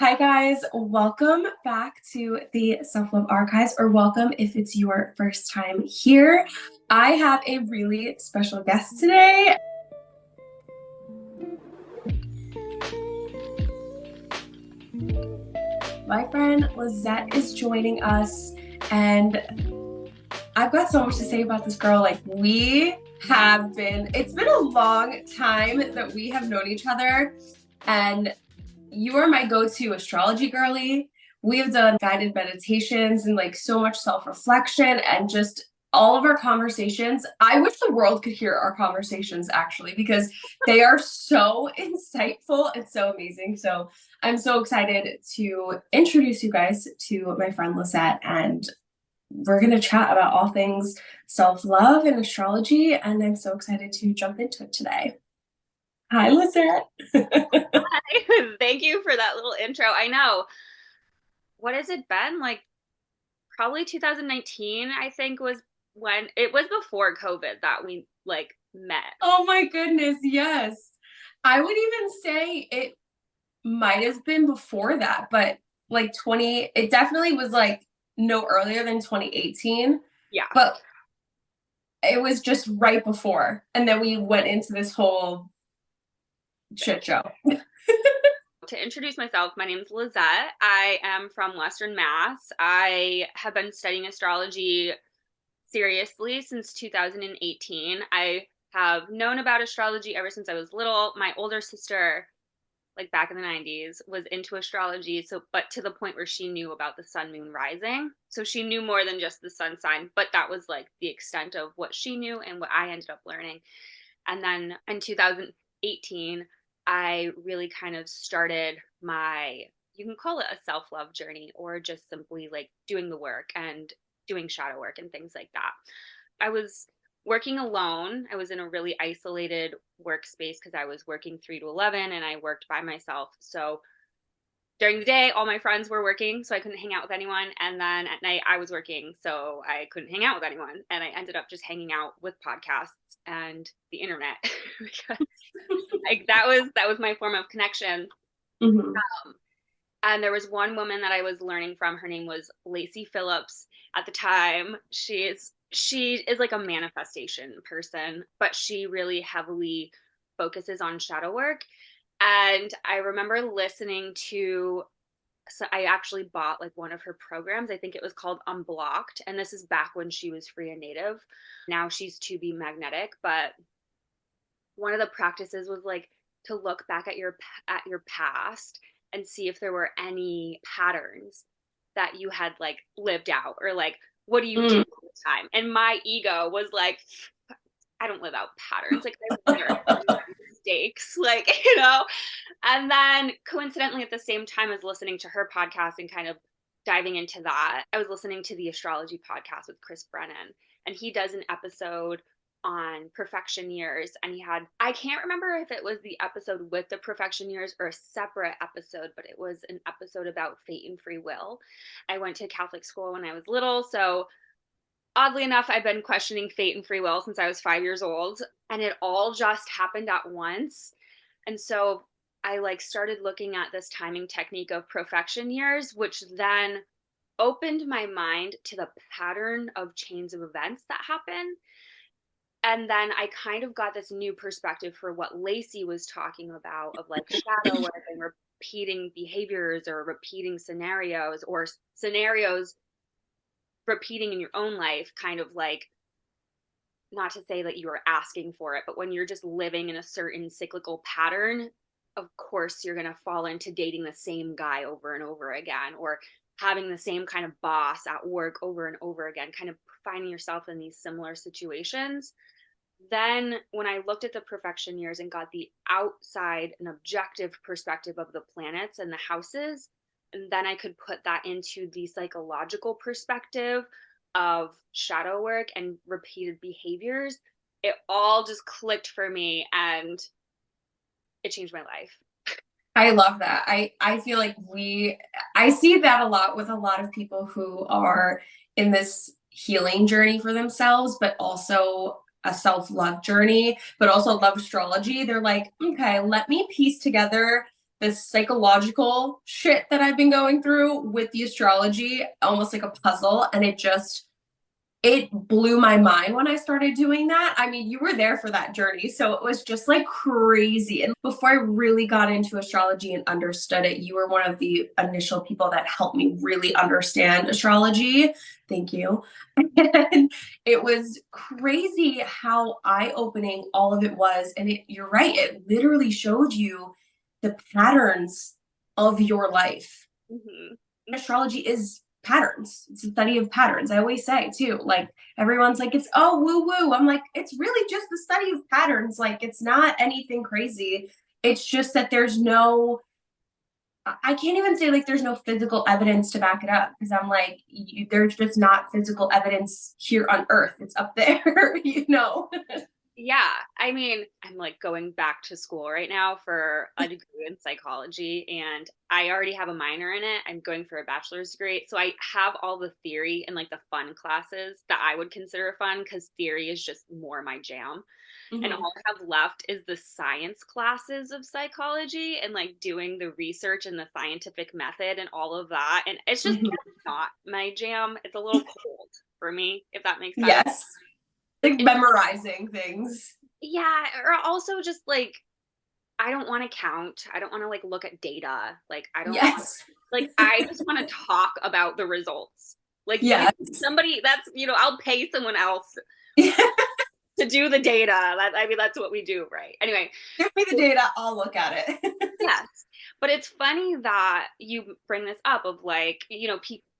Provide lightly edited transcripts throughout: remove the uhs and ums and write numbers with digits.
Hi guys, welcome back to the Self-Love Archives, or welcome if it's your first time here. I have a really special guest today. My friend Lizette is joining us, and I've got so much to say about this girl. It's been a long time that we have known each other, and you are my go-to astrology girly. We have done guided meditations and so much self-reflection and just all of our conversations. I wish the world could hear our conversations actually, because they are so insightful and so amazing. So I'm so excited to introduce you guys to my friend Lisette, and we're going to chat about all things self-love and astrology. And I'm so excited to jump into it today. Hi, Lisette. Hi. Thank you for that little intro. I know. What has it been? Probably 2019, I think was when it was before COVID that we met. Oh my goodness, yes. I would even say it might have been before that, but it definitely was no earlier than 2018, Yeah. but it was just right before. And then we went into this whole shit show. To introduce myself, my name is Lizette. I am from Western Mass. I have been studying astrology seriously since 2018. I have known about astrology ever since I was little. My older sister, back in the 90s, was into astrology, but to the point where she knew about the sun moon rising. So she knew more than just the sun sign, but that was the extent of what she knew and what I ended up learning. And then in 2018, I really kind of started you can call it a self-love journey, or just simply doing the work and doing shadow work and things like that. I was working alone. I was in a really isolated workspace because I was working 3 to 11 and I worked by myself. So during the day, all my friends were working, so I couldn't hang out with anyone. And then at night, I was working, so I couldn't hang out with anyone. And I ended up just hanging out with podcasts and the internet because that was my form of connection. Mm-hmm. And there was one woman that I was learning from. Her name was Lacey Phillips. At the time, she is like a manifestation person, but she really heavily focuses on shadow work. And I remember listening to, so I actually bought one of her programs. I think it was called Unblocked, and this is back when she was free and native. Now she's to be magnetic, but one of the practices was to look back at your past and see if there were any patterns that you had lived out, or what do you do Mm. all the time. And my ego was I don't live out patterns, I learn mistakes, and then coincidentally at the same time as listening to her podcast and kind of diving into that, I was listening to the astrology podcast with Chris Brennan, and he does an episode on perfection years. And I can't remember if it was the episode with the perfection years or a separate episode, but it was an episode about fate and free will. I went to Catholic school when I was little, so oddly enough, I've been questioning fate and free will since I was 5 years old, and it all just happened at once. And so I started looking at this timing technique of perfection years, which then opened my mind to the pattern of chains of events that happen. And then I kind of got this new perspective for what Lacey was talking about, of shadow work and repeating behaviors or repeating scenarios, or scenarios repeating in your own life, kind of not to say that you are asking for it, but when you're just living in a certain cyclical pattern, of course you're going to fall into dating the same guy over and over again, or having the same kind of boss at work over and over again, kind of finding yourself in these similar situations. Then when I looked at the perfection years and got the outside and objective perspective of the planets and the houses, and then I could put that into the psychological perspective of shadow work and repeated behaviors, it all just clicked for me and it changed my life. I love that. I feel I see that a lot with a lot of people who are in this healing journey for themselves, but also a self-love journey, but also love astrology. They're like, okay, let me piece together this psychological shit that I've been going through with the astrology, almost like a puzzle. And it blew my mind when I started doing that. I mean, you were there for that journey. So it was just like crazy. And before I really got into astrology and understood it, you were one of the initial people that helped me really understand astrology. Thank you. And it was crazy how eye-opening all of it was. And you're right, it literally showed you the patterns of your life. Mm-hmm. Astrology is patterns. It's a study of patterns. I always say too, like everyone's like, it's oh woo woo. I'm like, it's really just the study of patterns. Like it's not anything crazy. It's just that I can't even say like there's no physical evidence to back it up because I'm like, there's just not physical evidence here on Earth. It's up there, you know? Yeah, I mean, I'm like going back to school right now for a degree in psychology, and I already have a minor in it. I'm going for a bachelor's degree. So I have all the theory and like the fun classes that I would consider fun because theory is just more my jam. And Mm-hmm. all I have left is the science classes of psychology and like doing the research and the scientific method and all of that. And it's just Mm-hmm. not my jam. It's a little cold for me, if that makes sense. Yes. Like It's memorizing things. Yeah, or also just like I don't want to count. I don't want to like look at data. Like I don't Yes. like I just want to talk about the results. Like you Yes. somebody that's I'll pay someone else to do the data. I mean that's what we do, right? Anyway, Give me the data, I'll look at it. yes. But it's funny that you bring this up of like,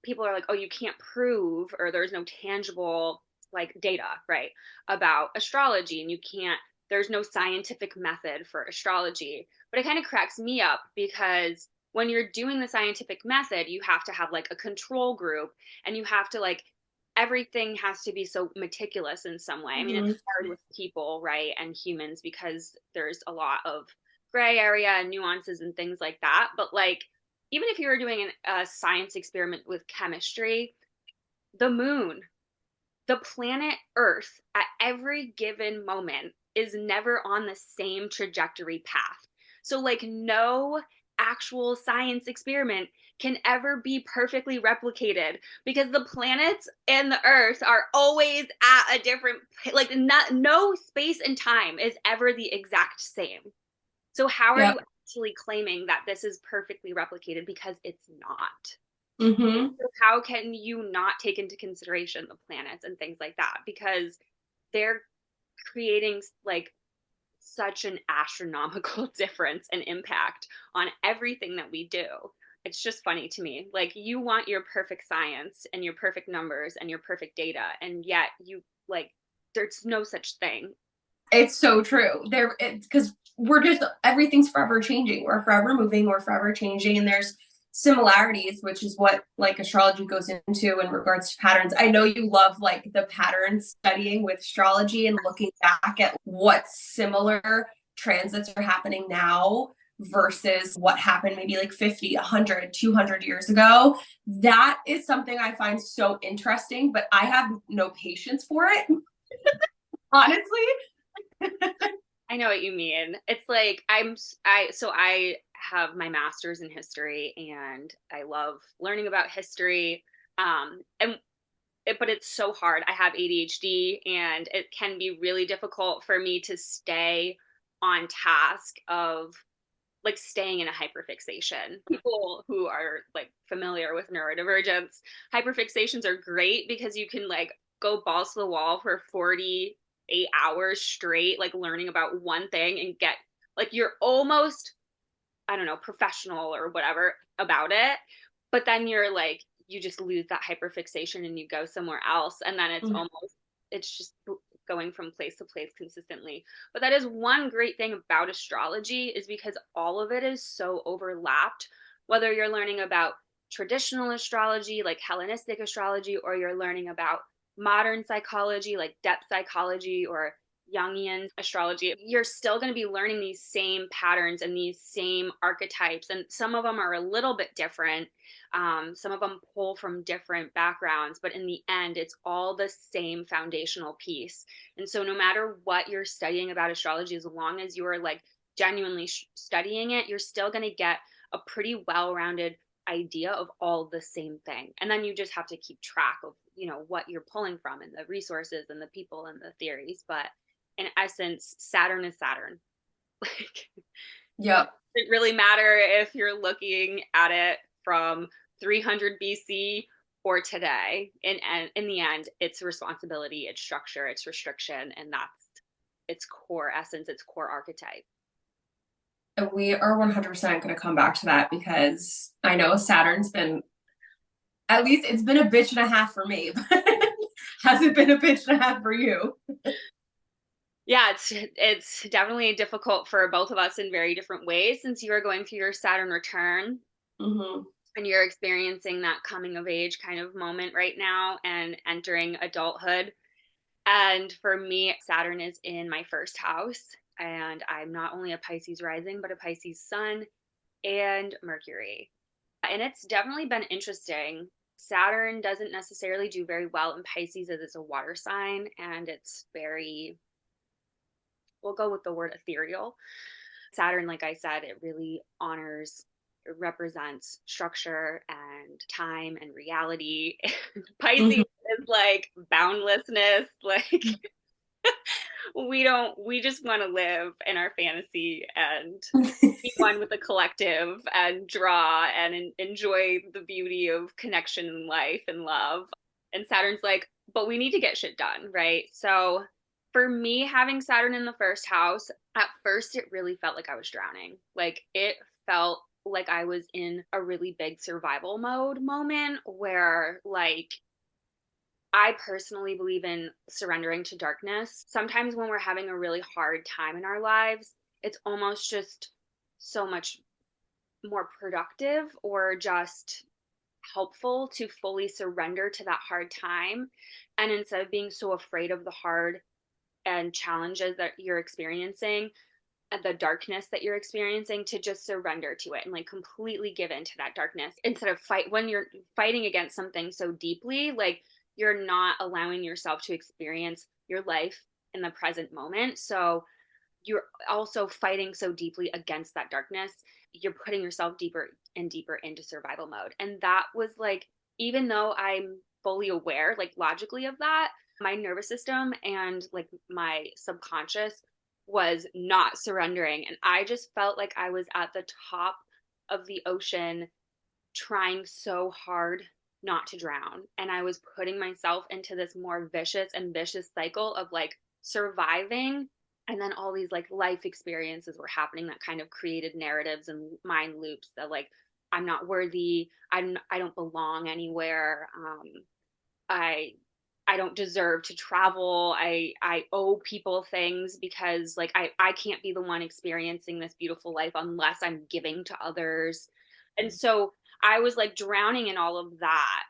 people are like, "Oh, you can't prove or there's no tangible like data, right, about astrology and you can't there's no scientific method for astrology." But it kind of cracks me up because when you're doing the scientific method, you have to have like a control group and you have to like everything has to be so meticulous in some way. I mean, it's Mm-hmm. hard with people, right, and humans because there's a lot of gray area and nuances and things like that. But like, even if you were doing a science experiment with chemistry, the moon, the planet Earth at every given moment is never on the same trajectory path. So, like, no actual science experiment can ever be perfectly replicated because the planets and the earth are always at a different like no space and time is ever the exact same. So how are Yep. you actually claiming that this is perfectly replicated because it's not? Mm-hmm. So how can you not take into consideration the planets and things like that? Because they're creating like such an astronomical difference and impact on everything that we do. It's just funny to me. Like you want your perfect science and your perfect numbers and your perfect data, and yet you like there's no such thing. It's so true. There, because we're just everything's forever changing. We're forever moving. We're forever changing, and there's similarities, which is what like astrology goes into in regards to patterns. I know you love like the pattern studying with astrology and looking back at what similar transits are happening now versus what happened maybe like 50, 100, 200 years ago. That is something I find so interesting, but I have no patience for it, honestly. I know what you mean. It's like I have my master's in history and I love learning about history. But it's so hard. I have ADHD and it can be really difficult for me to stay on task of like staying in a hyperfixation. People who are like familiar with neurodivergence, hyperfixations are great because you can like go balls to the wall for 48 hours straight, like learning about one thing and get like you're almost, I don't know, professional or whatever about it. But then you're like, you just lose that hyperfixation and you go somewhere else. And then it's just going from place to place consistently. But that is one great thing about astrology is because all of it is so overlapped, whether you're learning about traditional astrology, like Hellenistic astrology, or you're learning about modern psychology, like depth psychology or Jungian astrology, you're still going to be learning these same patterns and these same archetypes. And some of them are a little bit different. Some of them pull from different backgrounds, but in the end, it's all the same foundational piece. And so, no matter what you're studying about astrology, as long as you're like genuinely studying it, you're still going to get a pretty well-rounded idea of all the same thing. And then you just have to keep track of, what you're pulling from and the resources and the people and the theories. But in essence, Saturn is Saturn. Like, Yep. it doesn't really matter if you're looking at it from 300 BC or today. In the end, it's responsibility, it's structure, it's restriction, and that's its core essence, its core archetype. And we are 100% going to come back to that because I know Saturn's been, at least it's been a bitch and a half for me, but has it been a bitch and a half for you? Yeah, it's definitely difficult for both of us in very different ways, since you are going through your Saturn return. Mm-hmm. And you're experiencing that coming of age kind of moment right now and entering adulthood. And for me, Saturn is in my first house, and I'm not only a Pisces rising, but a Pisces sun and Mercury. And it's definitely been interesting. Saturn doesn't necessarily do very well in Pisces as it's a water sign, and it's very, we'll go with the word ethereal. Saturn, like I said, it really honors, it represents structure and time and reality. Pisces Mm-hmm. is like boundlessness, like we just want to live in our fantasy and be one with the collective and draw and enjoy the beauty of connection and life and love. And Saturn's like, but we need to get shit done, right? So for me, having Saturn in the first house, at first it really felt like I was drowning. Like it felt like I was in a really big survival mode moment where, like, I personally believe in surrendering to darkness. Sometimes when we're having a really hard time in our lives, it's almost just so much more productive or just helpful to fully surrender to that hard time. And instead of being so afraid of the hard and challenges that you're experiencing and the darkness that you're experiencing, to just surrender to it and like completely give in to that darkness instead of fight. When you're fighting against something so deeply, like, you're not allowing yourself to experience your life in the present moment. So you're also fighting so deeply against that darkness, you're putting yourself deeper and deeper into survival mode. And that was like, even though I'm fully aware, like logically, of that, my nervous system and like my subconscious was not surrendering. And I just felt like I was at the top of the ocean trying so hard not to drown. And I was putting myself into this more vicious and vicious cycle of like surviving. And then all these like life experiences were happening that kind of created narratives and mind loops that, like, I'm not worthy. I don't belong anywhere. I I don't deserve to travel. I owe people things because, like, I can't be the one experiencing this beautiful life unless I'm giving to others. And so I was like drowning in all of that.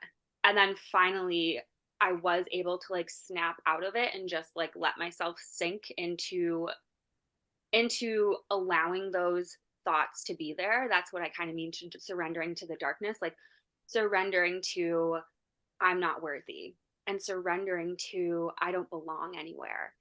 And then finally I was able to like snap out of it and just like let myself sink into allowing those thoughts to be there. That's what I kind of mean to surrendering to the darkness, like surrendering to I'm not worthy and surrendering to I don't belong anywhere.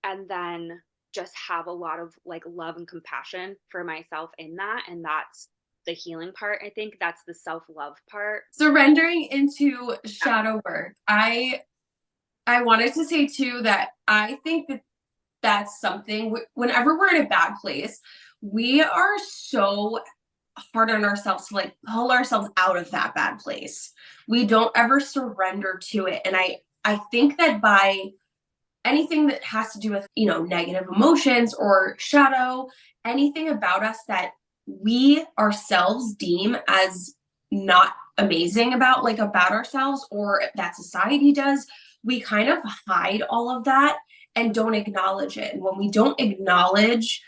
And then just have a lot of like love and compassion for myself in that. And that's the healing part. I think that's the self-love part. Surrendering into shadow work. I wanted to say too that I think that that's something, whenever we're in a bad place, we are so hard on ourselves to like pull ourselves out of that bad place. We don't ever surrender to it. And I think that by anything that has to do with, negative emotions or shadow, anything about us that we ourselves deem as not amazing about ourselves, or that society does, we kind of hide all of that and don't acknowledge it. And when we don't acknowledge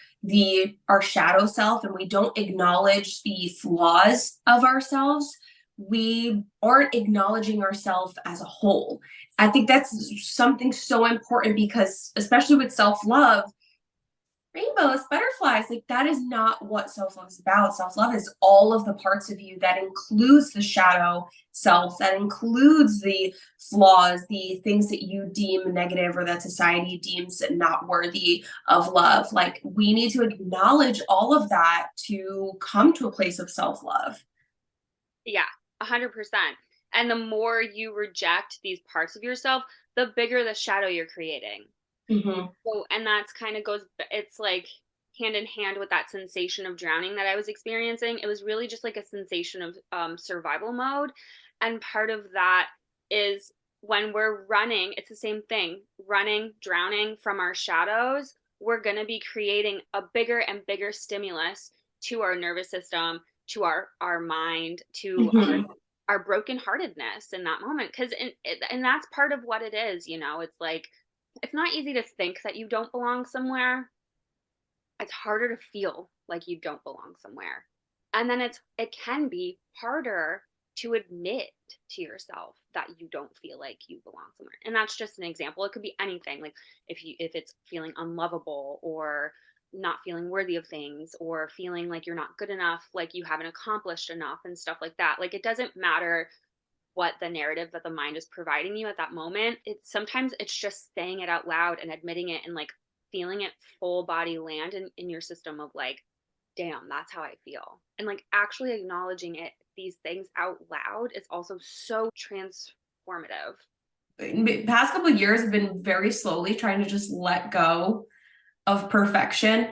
our shadow self, and we don't acknowledge the flaws of ourselves, we aren't acknowledging ourselves as a whole. I think that's something so important, because especially with self-love, rainbows, butterflies. Like that is not what self-love is about. Self-love is all of the parts of you. That includes the shadow self, that includes the flaws, the things that you deem negative or that society deems not worthy of love. Like we need to acknowledge all of that to come to a place of self-love. Yeah, 100%. And the more you reject these parts of yourself, the bigger the shadow you're creating. Mm-hmm. So, and that's kind of goes, it's like hand in hand with that sensation of drowning that I was experiencing. It was really just like a sensation of survival mode. And part of that is when we're running, it's the same thing running, drowning from our shadows. We're going to be creating a bigger and bigger stimulus to our nervous system, to our mind, to Mm-hmm. our brokenheartedness in that moment. Because and that's part of what it is. It's like it's not easy to think that you don't belong somewhere. It's harder to feel like you don't belong somewhere. And then it can be harder to admit to yourself that you don't feel like you belong somewhere. And that's just an example. It could be anything. Like if it's feeling unlovable or not feeling worthy of things or feeling like you're not good enough, like you haven't accomplished enough and stuff like that. Like it doesn't matter what the narrative that the mind is providing you at that moment. Sometimes it's just saying it out loud and admitting it and like feeling it full body land in your system of like, damn, that's how I feel. And like actually acknowledging these things out loud is also so transformative. The past couple of years have been very slowly trying to just let go of perfection.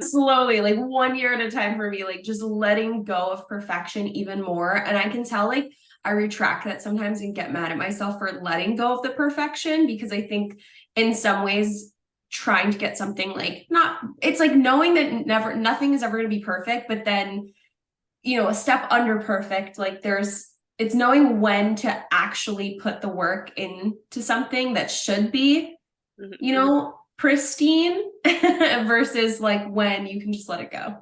Slowly, like 1 year at a time for me, like just letting go of perfection even more. And I can tell like I retract that sometimes and get mad at myself for letting go of the perfection, because I think in some ways trying to get something like not, it's like knowing that nothing is ever going to be perfect, but then, a step under perfect, like it's knowing when to actually put the work into something that should be, Mm-hmm. pristine versus like when you can just let it go.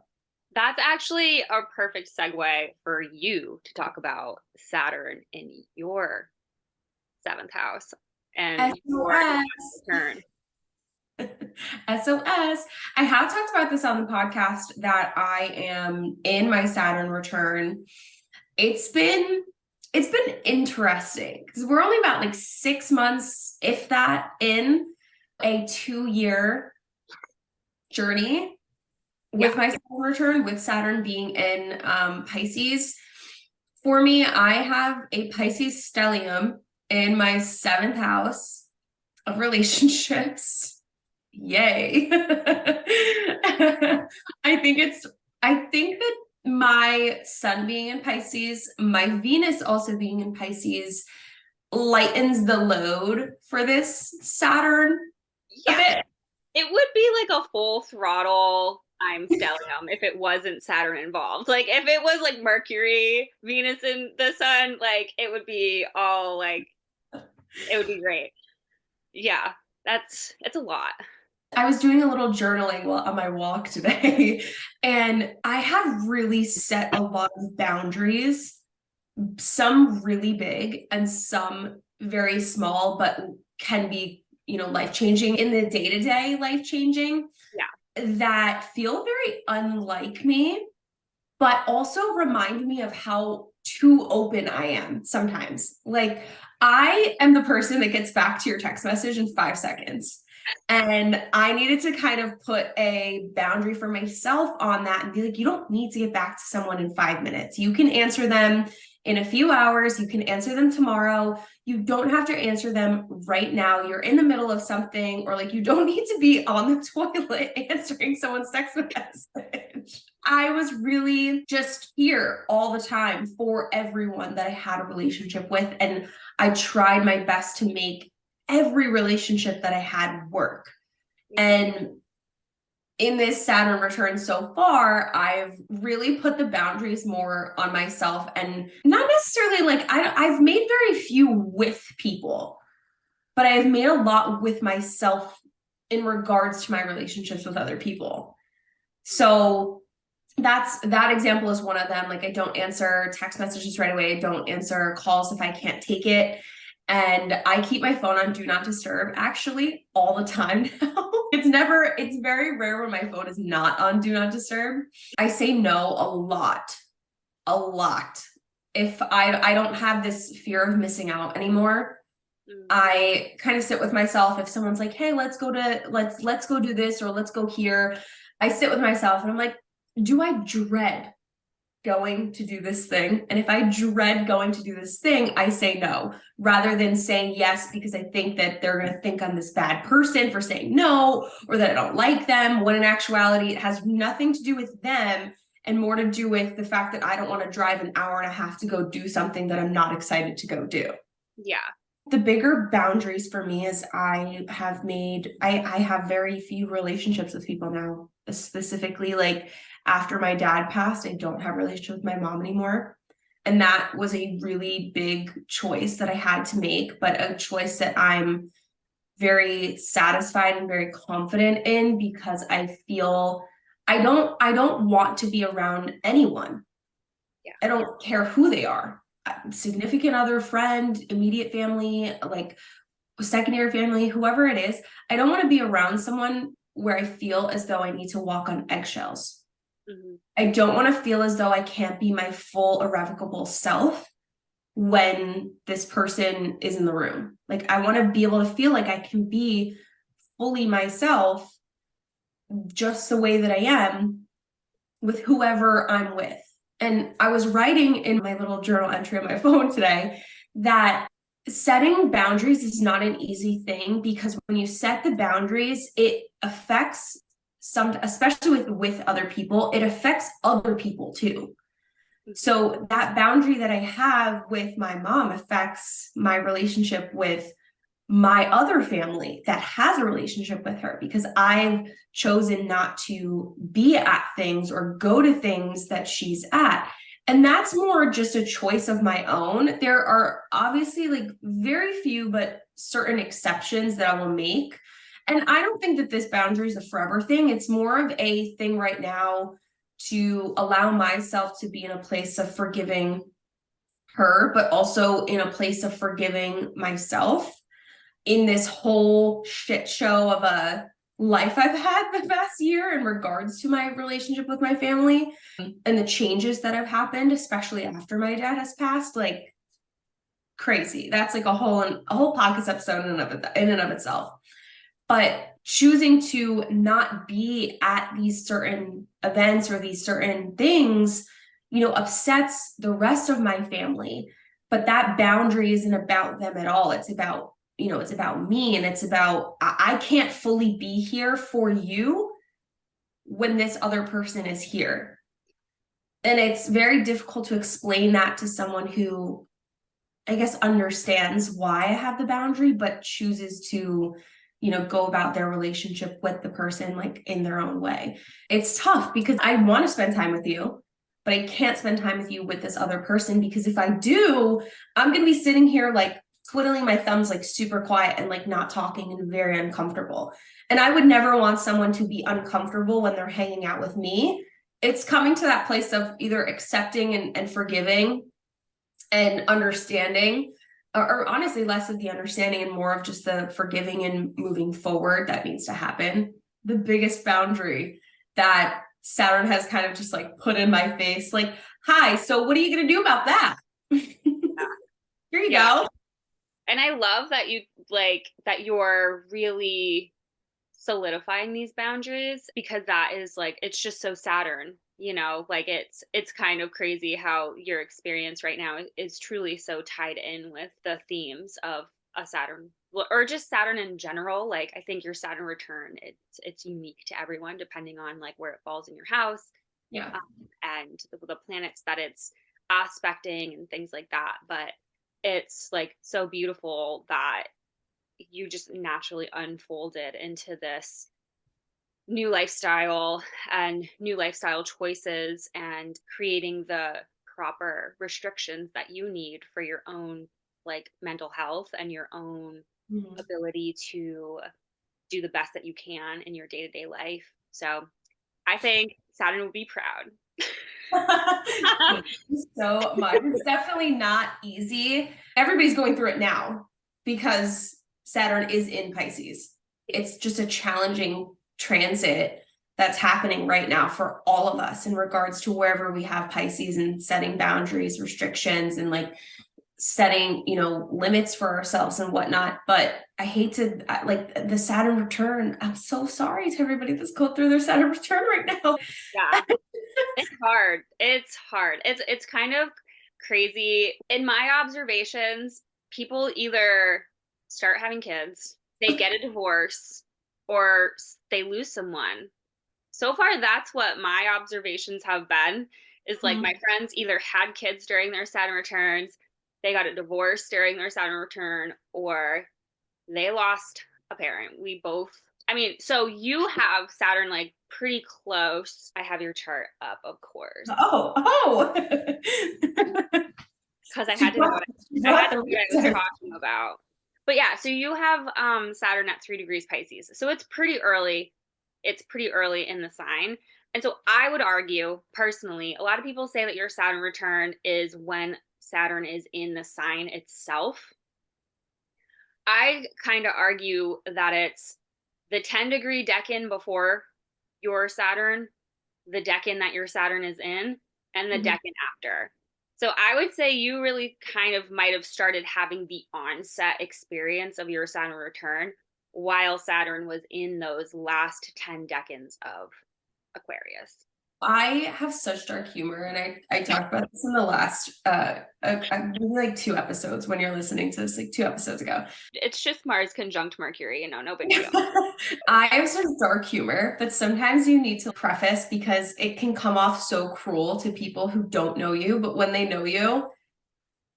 That's actually a perfect segue for you to talk about Saturn in your seventh house and your SOS. return. SOS. I have talked about this on the podcast that I am in my Saturn return. It's been interesting because we're only about like 6 months, if that, in a 2 year journey Yeah. with my Saturn return, with Saturn being in Pisces. For me, I have a Pisces stellium in my seventh house of relationships. Yay. I think that my sun being in Pisces, my Venus also being in Pisces, lightens the load for this Saturn a Yeah. bit. It would be like a full throttle time stellium if it wasn't Saturn involved. Like if it was like Mercury, Venus, and the Sun, like it would be all like it would be great. Yeah, it's a lot. I was doing a little journaling on my walk today, and I have really set a lot of boundaries, some really big and some very small, but can be, life changing in the day to day, life changing, Yeah. that feel very unlike me, but also remind me of how too open I am sometimes. Like, I am the person that gets back to your text message in 5 seconds. And I needed to kind of put a boundary for myself on that and be like, you don't need to get back to someone in 5 minutes. You can answer them in a few hours. You can answer them tomorrow. You don't have to answer them right now. You're in the middle of something, or like you don't need to be on the toilet answering someone's text message. I was really just here all the time for everyone that I had a relationship with. And I tried my best to make every relationship that I had work. And in this Saturn return so far, I've really put the boundaries more on myself, and not necessarily like I've made very few with people, but I've made a lot with myself in regards to my relationships with other people. So that example is one of them. Like I don't answer text messages right away. I don't answer calls if I can't take it. And I keep my phone on do not disturb actually all the time now. It's very rare when my phone is not on do not disturb. I say no a lot, a lot. If I don't have this fear of missing out anymore, I kind of sit with myself. If someone's like, hey, let's go do this, or let's go here, I sit with myself and I'm like, do I dread going to do this thing? And if I dread going to do this thing, I say no, rather than saying yes because I think that they're going to think I'm this bad person for saying no, or that I don't like them, when in actuality it has nothing to do with them and more to do with the fact that I don't want to drive an hour and a half to go do something that I'm not excited to go do. Yeah. The bigger boundaries for me is I have very few relationships with people now, specifically like after my dad passed, I don't have a relationship with my mom anymore. And that was a really big choice that I had to make, but a choice that I'm very satisfied and very confident in, because I feel I don't want to be around anyone. Yeah. I don't care who they are. Significant other, friend, immediate family, like secondary family, whoever it is. I don't want to be around someone where I feel as though I need to walk on eggshells. I don't want to feel as though I can't be my full irrevocable self when this person is in the room. Like, I want to be able to feel like I can be fully myself just the way that I am with whoever I'm with. And I was writing in my little journal entry on my phone today that setting boundaries is not an easy thing, because when you set the boundaries, it affects especially with other people, it affects other people too. So that boundary that I have with my mom affects my relationship with my other family that has a relationship with her, because I've chosen not to be at things or go to things that she's at. And that's more just a choice of my own. There are obviously like very few, but certain exceptions that I will make. And I don't think that this boundary is a forever thing. It's more of a thing right now to allow myself to be in a place of forgiving her, but also in a place of forgiving myself in this whole shit show of a life I've had the past year in regards to my relationship with my family and the changes that have happened, especially after my dad has passed. Like, crazy. That's like a whole podcast episode in and of itself. But choosing to not be at these certain events or these certain things, upsets the rest of my family. But that boundary isn't about them at all. It's about it's about me, and it's about I can't fully be here for you when this other person is here. And it's very difficult to explain that to someone who, I guess, understands why I have the boundary, but chooses to, go about their relationship with the person like in their own way. It's tough because I want to spend time with you, but I can't spend time with you with this other person, because if I do, I'm going to be sitting here like twiddling my thumbs, like super quiet and like not talking and very uncomfortable. And I would never want someone to be uncomfortable when they're hanging out with me. It's coming to that place of either accepting and forgiving and understanding, or honestly less of the understanding and more of just the forgiving and moving forward that needs to happen. The biggest boundary that Saturn has kind of just like put in my face, like, hi, so what are you going to do about that? Here you go. And I love that you're really solidifying these boundaries, because that is like, it's just so Saturn, like it's kind of crazy how your experience right now is truly so tied in with the themes of a Saturn, or just Saturn in general. Like, I think your Saturn return, it's unique to everyone depending on like where it falls in your house, and the planets that it's aspecting and things like that. But it's like so beautiful that you just naturally unfolded into this new lifestyle and new lifestyle choices, and creating the proper restrictions that you need for your own like mental health and your own ability to do the best that you can in your day-to-day life. So I think Saturn would be proud. Thank you so much. It's definitely not easy. Everybody's going through it now. because Saturn is in Pisces. It's just a challenging transit that's happening right now for all of us in regards to wherever we have Pisces and setting boundaries, restrictions, and like setting, you know, limits for ourselves and whatnot. But I hate to like the Saturn return. I'm so sorry to everybody that's going through their Saturn return right now. Yeah. It's hard. It's hard. It's kind of crazy. In my observations, people either start having kids, they get a divorce, or they lose someone. So far, that's what my observations have been, is like my friends either had kids during their Saturn returns, they got a divorce during their Saturn return, or they lost a parent. We both, I mean, so you have Saturn like pretty close. I have your chart up, of course, Oh. because I had to know what I was talking about. But yeah, so you have Saturn at 3 degrees Pisces. So it's pretty early. It's pretty early in the sign. And so I would argue personally, a lot of people say that your Saturn return is when Saturn is in the sign itself. I kind of argue that it's the 10-degree decan before your Saturn, the decan that your Saturn is in, and the decan after. So I would say you really kind of might have started having the onset experience of your Saturn return while Saturn was in those last 10 decans of Aquarius. I have such dark humor, and I talked about this in the last like 2 episodes when you're listening to this, like 2 episodes ago. It's just Mars conjunct Mercury, you know, no big deal. I have such dark humor, but sometimes you need to preface because it can come off so cruel to people who don't know you, but when they know you,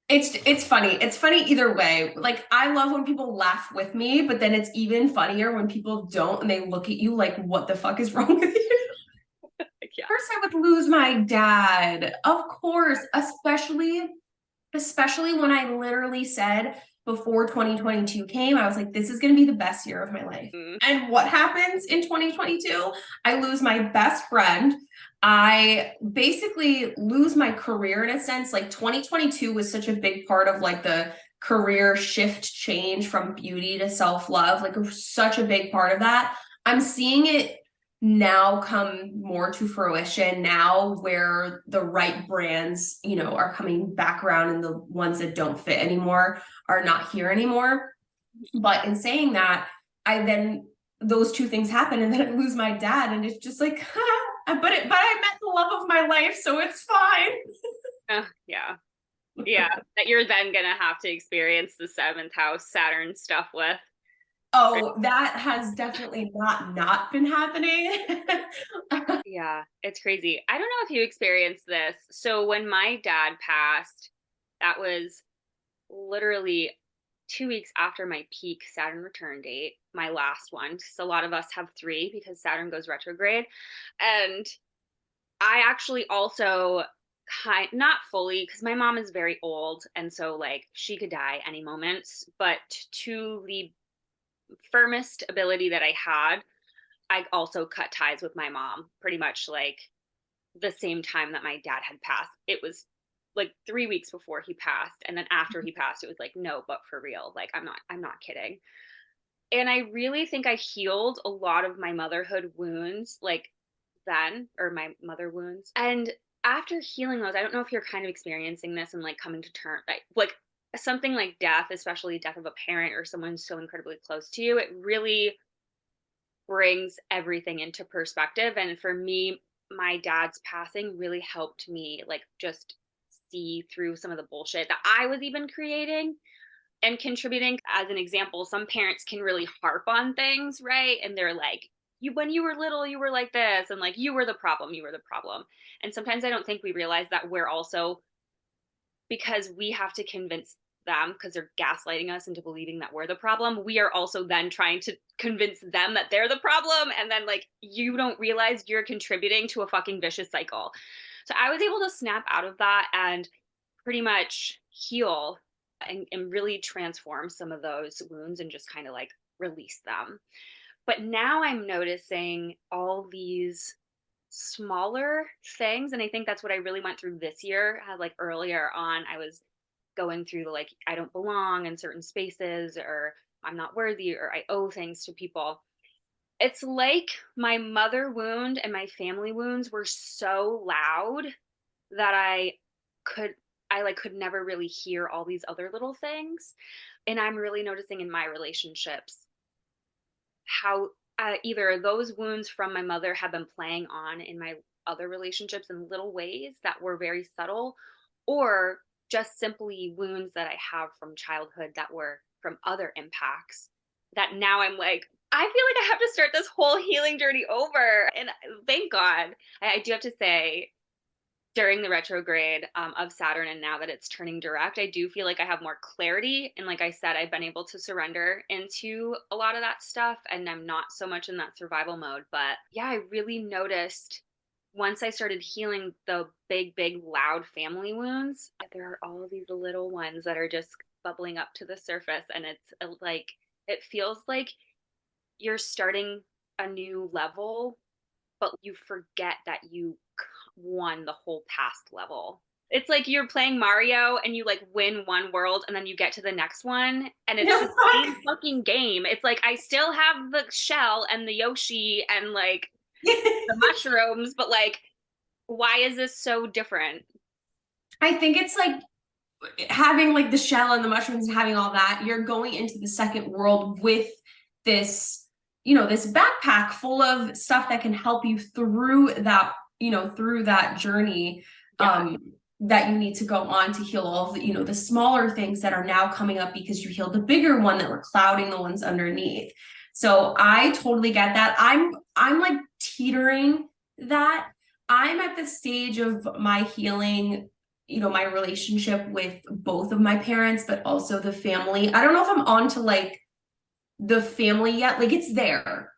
it's funny. It's funny either way. Like I love when people laugh with me, but then it's even funnier when people don't and they look at you like, what the fuck is wrong with you? Yeah. Of course I would lose my dad. Of course, especially when I literally said before 2022 came, I was like, this is going to be the best year of my life. And what happens in 2022? I lose my best friend. I basically lose my career in a sense. Like 2022 was such a big part of like the career shift change from beauty to self-love, like such a big part of that. I'm seeing it now come more to fruition now where the right brands, you know, are coming back around and the ones that don't fit anymore are not here anymore. But in saying that, I then those two things happen and then I lose my dad and it's just like, but I met the love of my life, so it's fine. Yeah. Yeah, that you're then gonna have to experience the 7th house Saturn stuff with. Oh, that has definitely not been happening. Yeah, it's crazy. I don't know if you experienced this. So when my dad passed, that was literally 2 weeks after my peak Saturn return date, my last one. So a lot of us have 3 because Saturn goes retrograde. And I actually also not fully, because my mom is very old and so like she could die any moment, but to the firmest ability that I had, I also cut ties with my mom pretty much like the same time that my dad had passed. It was like 3 weeks before he passed. And then after he passed, it was like, no, but for real. Like, I'm not kidding. And I really think I healed a lot of my motherhood wounds, like then, or my mother wounds. And after healing those, I don't know if you're kind of experiencing this and like coming to terms, like something like death, especially death of a parent or someone so incredibly close to you, it really brings everything into perspective. And for me, my dad's passing really helped me like just see through some of the bullshit that I was even creating and contributing. As an example, some parents can really harp on things, right? And they're like, you, when you were little, you were like this, and like you were the problem, you were the problem. And sometimes I don't think we realize that we're also, because we have to convince them because they're gaslighting us into believing that we're the problem, we are also then trying to convince them that they're the problem, and then like you don't realize you're contributing to a fucking vicious cycle. So I was able to snap out of that and pretty much heal and really transform some of those wounds and just kind of like release them. But now I'm noticing all these smaller things, and I think that's what I really went through this year. Had like earlier on, I was going through the like, I don't belong in certain spaces, or I'm not worthy, or I owe things to people. It's like my mother wound and my family wounds were so loud that could could never really hear all these other little things. And I'm really noticing in my relationships how either those wounds from my mother have been playing on in my other relationships in little ways that were very subtle, or just simply wounds that I have from childhood that were from other impacts, that now I'm like, I feel like I have to start this whole healing journey over. And thank God, I do have to say, during the retrograde of Saturn, and now that it's turning direct, I do feel like I have more clarity. And like I said, I've been able to surrender into a lot of that stuff, and I'm not so much in that survival mode. But yeah, I really noticed once I started healing the big, big, loud family wounds, there are all of these little ones that are just bubbling up to the surface. And it's like, it feels like you're starting a new level, but you forget that you won the whole past level. It's like you're playing Mario and you like win one world and then you get to the next one and it's the same fucking game. It's like I still have the shell and the Yoshi and like the mushrooms, but like, why is this so different? I think it's like having like the shell and the mushrooms and having all that, you're going into the second world with this, this backpack full of stuff that can help you through that, through that journey. Yeah. That you need to go on to heal all of the, the smaller things that are now coming up because you healed the bigger one that were clouding the ones underneath. So I totally get that. I'm like teetering that. I'm at the stage of my healing, my relationship with both of my parents, but also the family. I don't know if I'm on to like the family yet. Like it's there.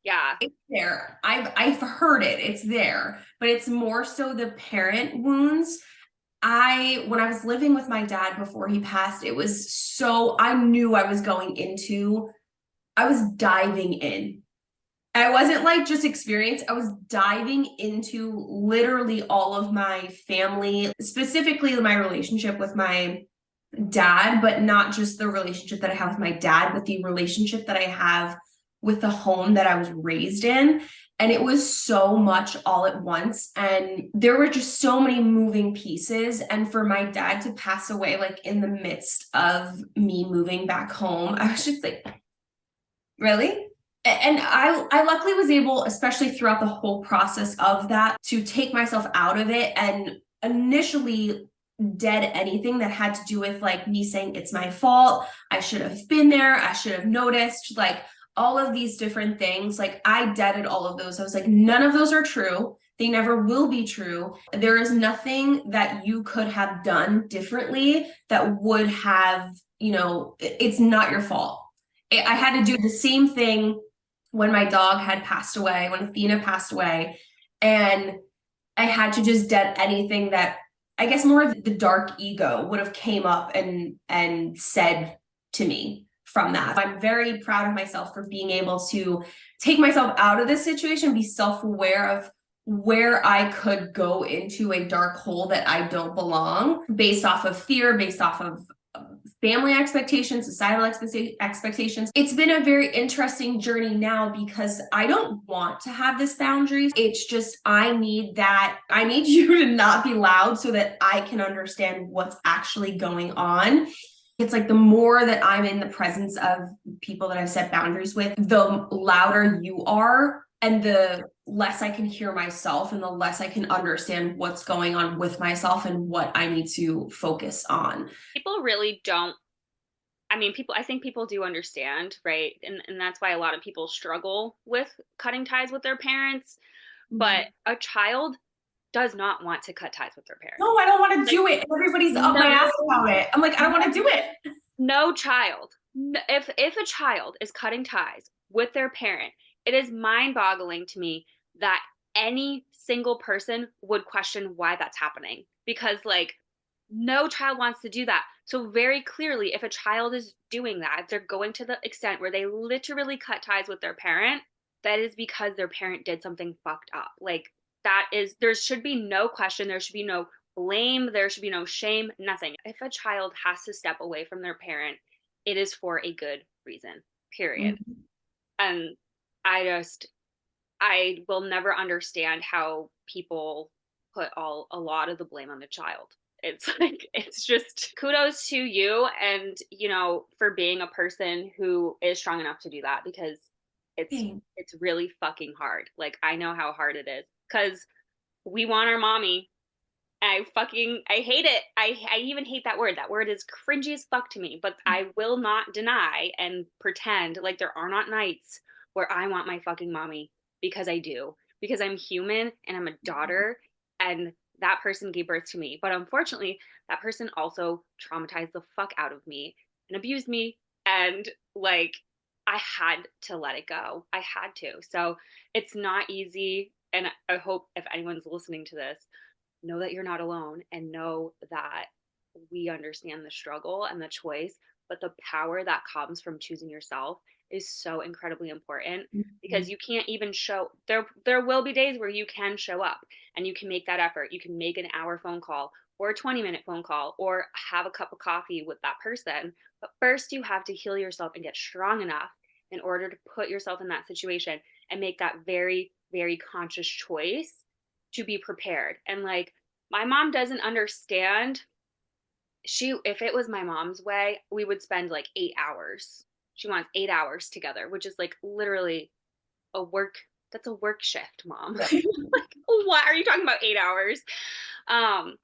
Yeah. It's there. I've heard it. It's there. But it's more so the parent wounds. When I was living with my dad before he passed, it was so I knew I was diving in. I wasn't like just experience. I was diving into literally all of my family, specifically my relationship with my dad, but not just the relationship that I have with my dad, but the relationship that I have with the home that I was raised in. And it was so much all at once. And there were just so many moving pieces. And for my dad to pass away, like in the midst of me moving back home, I was just like, really? And I luckily was able, especially throughout the whole process of that, to take myself out of it and initially dead anything that had to do with like me saying it's my fault, I should have been there, I should have noticed, like all of these different things. Like I deaded all of those. I was like, none of those are true. They never will be true. There is nothing that you could have done differently that would have, it's not your fault. I had to do the same thing when my dog had passed away, when Athena passed away. And I had to just dead anything that I guess more of the dark ego would have came up and said to me from that. I'm very proud of myself for being able to take myself out of this situation, be self-aware of where I could go into a dark hole that I don't belong based off of fear, based off of family expectations, societal expectations. It's been a very interesting journey now because I don't want to have this boundary. It's just, I need you to not be loud so that I can understand what's actually going on. It's like the more that I'm in the presence of people that I've set boundaries with, the louder you are and the less I can hear myself and the less I can understand what's going on with myself and what I need to focus on. People really don't. I think people do understand, right? And that's why a lot of people struggle with cutting ties with their parents. But a child does not want to cut ties with their parents. No, I don't want to do it. Everybody's up my ass about it. I'm like, I don't want to do it. No child. If a child is cutting ties with their parent, it is mind-boggling to me that any single person would question why that's happening. Because like no child wants to do that. So very clearly, if a child is doing that, if they're going to the extent where they literally cut ties with their parent, that is because their parent did something fucked up. Like there should be no question. There should be no blame. There should be no shame, nothing. If a child has to step away from their parent, it is for a good reason, period. Mhm. And I will never understand how people put a lot of the blame on the child. It's like, it's just kudos to you and, for being a person who is strong enough to do that, because Thanks. it's really fucking hard. Like, I know how hard it is, because we want our mommy. I hate it. I even hate that word. That word is cringy as fuck to me, but I will not deny and pretend like there are not nights where I want my fucking mommy, because I do. Because I'm human and I'm a daughter, and that person gave birth to me. But unfortunately, that person also traumatized the fuck out of me and abused me. And like, I had to let it go. I had to. So it's not easy. And I hope if anyone's listening to this, know that you're not alone, and know that we understand the struggle and the choice, but the power that comes from choosing yourself is so incredibly important, because Mhm. you can't even show there will be days where you can show up and you can make that effort. You can make an hour phone call or a 20-minute phone call or have a cup of coffee with that person. But first you have to heal yourself and get strong enough in order to put yourself in that situation and make that very, very conscious choice to be prepared. And like, my mom doesn't understand. If it was my mom's way, we would spend like 8 hours. She wants 8 hours together, which is like literally a work that's a work shift, mom. Like, what are you talking about, 8 hours? um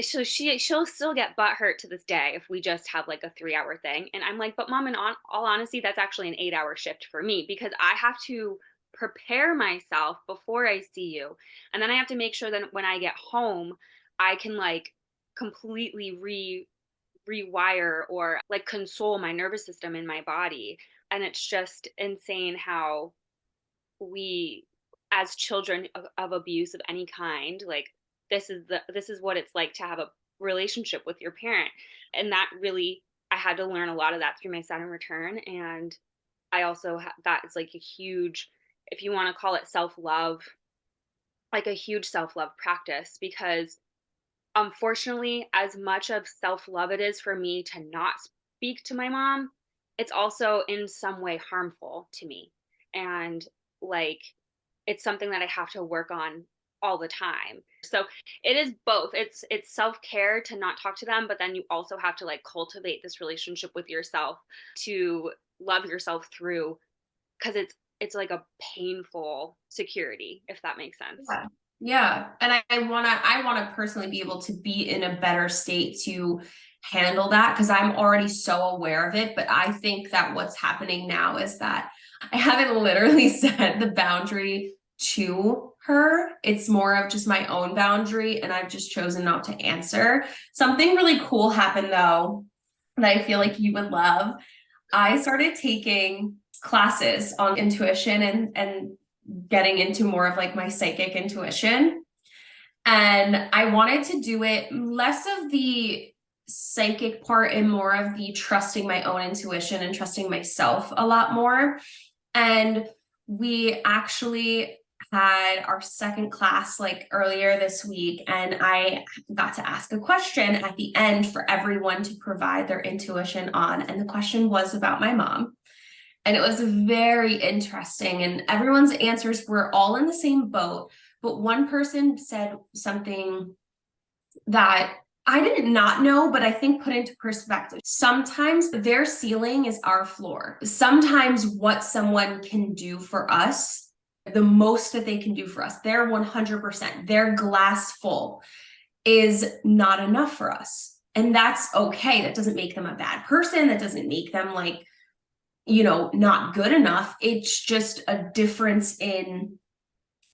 she'll still get butt hurt to this day if we just have like a 3 hour thing. And I'm like, but mom, in all honesty, that's actually an 8 hour shift for me, because I have to prepare myself before I see you. And then I have to make sure that when I get home, I can like completely rewire or like console my nervous system in my body. And it's just insane how we, as children of abuse of any kind, like, this is what it's like to have a relationship with your parent. And that really, I had to learn a lot of that through my Saturn return. And I also that is like a huge, if you want to call it self-love, like a huge self-love practice. Because unfortunately, as much of self-love it is for me to not speak to my mom, it's also in some way harmful to me. And like, it's something that I have to work on all the time. So it is both. It's self-care to not talk to them, but then you also have to like cultivate this relationship with yourself to love yourself through, because it's like a painful security, if that makes sense. Yeah. Yeah. And I wanna personally be able to be in a better state to handle that, because I'm already so aware of it. But I think that what's happening now is that I haven't literally set the boundary to her. It's more of just my own boundary, and I've just chosen not to answer. Something really cool happened though that I feel like you would love. I started taking classes on intuition and getting into more of like my psychic intuition. And I wanted to do it less of the psychic part and more of the trusting my own intuition and trusting myself a lot more. And we actually had our second class like earlier this week, and I got to ask a question at the end for everyone to provide their intuition on. And the question was about my mom. And it was very interesting. And everyone's answers were all in the same boat. But one person said something that I did not know, but I think put into perspective. Sometimes their ceiling is our floor. Sometimes what someone can do for us, the most that they can do for us, their 100%, their glass full, is not enough for us. And that's okay. That doesn't make them a bad person. That doesn't make them like, not good enough. It's just a difference in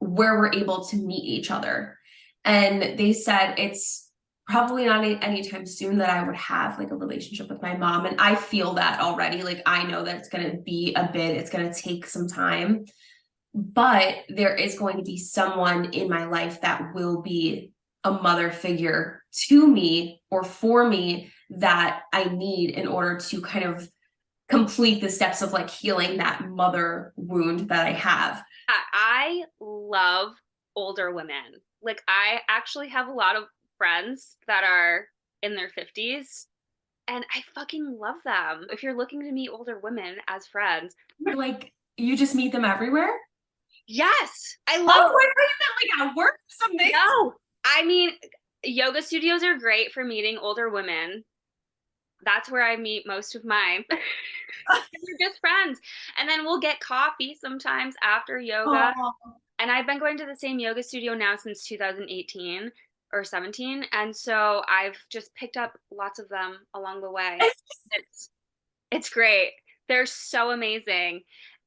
where we're able to meet each other. And they said it's probably not anytime soon that I would have like a relationship with my mom. And I feel that already. Like, I know that it's going to be a bit, it's going to take some time, but there is going to be someone in my life that will be a mother figure to me or for me that I need in order to kind of complete the steps of like healing that mother wound that I have. I love older women. Like, I actually have a lot of friends that are in their 50s, and I fucking love them. If you're looking to meet older women as friends, Like, you just meet them everywhere? yes, I Oh, love. why are you like at work or something? No, I mean, yoga studios are great for meeting older women. That's where I meet most of mine. We're just friends. And then we'll get coffee sometimes after yoga. Oh, And I've been going to the same yoga studio now since 2018 or 17. And so I've just picked up lots of them along the way. It's it's great. They're so amazing.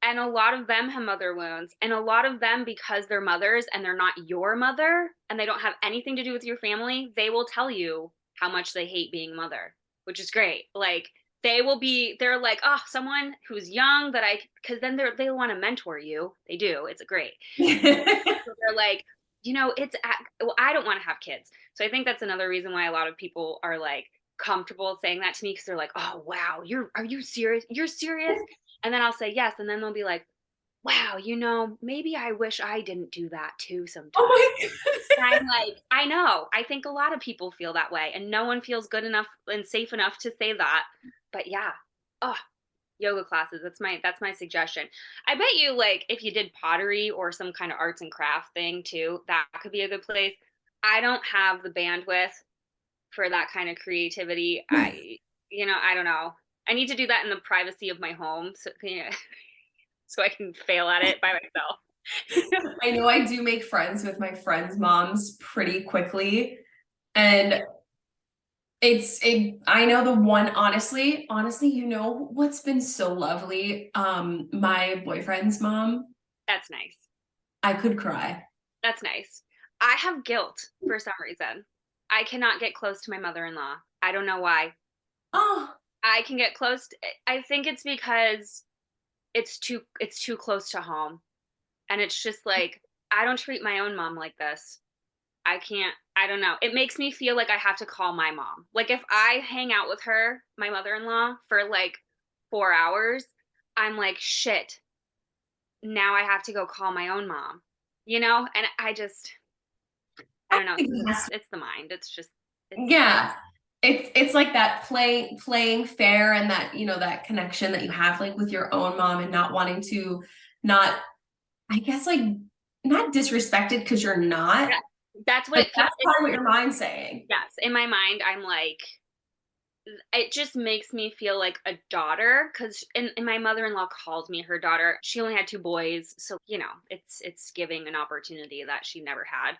And a lot of them have mother wounds. And a lot of them, because they're mothers and they're not your mother and they don't have anything to do with your family, they will tell you how much they hate being a mother, which is great. Like, they're like, oh, someone who's young that because then they want to mentor you. They do. It's great. So they're like, well, I don't want to have kids. So I think that's another reason why a lot of people are like comfortable saying that to me, because they're like, oh wow, are you serious? You're serious? And then I'll say yes, and then they'll be like, wow, maybe I wish I didn't do that too oh sometimes. my And I'm like, I know. I think a lot of people feel that way, and no one feels good enough and safe enough to say that. But yeah, oh, yoga classes. That's my suggestion. I bet you, like, if you did pottery or some kind of arts and craft thing too, that could be a good place. I don't have the bandwidth for that kind of creativity. I don't know. I need to do that in the privacy of my home, so so I can fail at it by myself. I know I do make friends with my friends' moms pretty quickly. And I know the one, honestly, you know what's been so lovely? My boyfriend's mom, That's nice. I could cry. That's nice. I have guilt for some reason. I cannot get close to my mother-in-law. I don't know why. Oh, I can get close. I think it's because it's too close to home. And it's just like, I don't treat my own mom like this. I can't, I don't know. It makes me feel like I have to call my mom. Like, if I hang out with her, my mother-in-law, for like 4 hours, I'm like, shit, now I have to go call my own mom, And I I don't know. think it has It's the mind. It's just, it's, yeah. It's like that playing fair and that, that connection that you have like with your own mom and not wanting to not, I guess like not disrespected because you're not, yeah, that's what but it feels. that's probably what your mind's saying. Yes. In my mind, I'm like, it just makes me feel like a daughter, because and my mother-in-law called me her daughter. She only had two boys, so it's giving an opportunity that she never had.